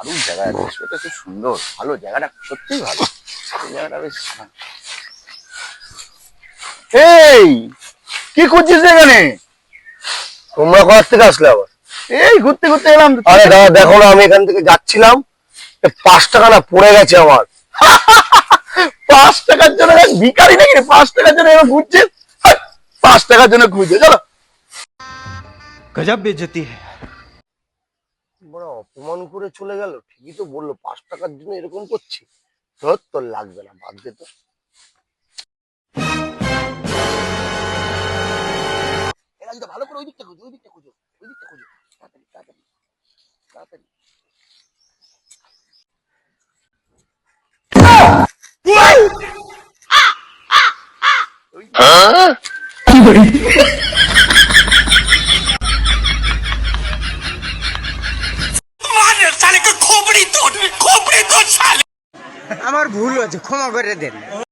দারুণ জায়গা আছে, সেটা খুব সুন্দর, ভালো জায়গাটা, সত্যিই ভালো জায়গাটা, বেশ। এই কি করছিস এখানে? তোমরা কোথা থেকে আসলে আবার? এই ঘুরতে ঘুরতে এলাম। আরে দাদা দেখো না, আমি এখান থেকে যাচ্ছিলাম, 5 টাকা না পড়ে গেছে আমার। 5 টাকার জন্য ভিখারি নাকি? 5 টাকার জন্য এবার ঘুরছে, 5 টাকার জন্য ঘুরছে। চলো। गजब बेइज्जती है। বড় অপমান করে চলে গেল। ঠিকই তো বললো, 5 টাকার জন্য এরকম করছি। ধর তোর লাগবে না, বাদ দে তো। ভালো করে ওই দিকটা খুঁজো, ওই দিকটা খুঁজো, ওই দিকটা খুঁজো, তাড়াতাড়ি তাড়াতাড়ি তাড়াতাড়ি। আমার ভুল হয়েছে, ক্ষমা করে দেন।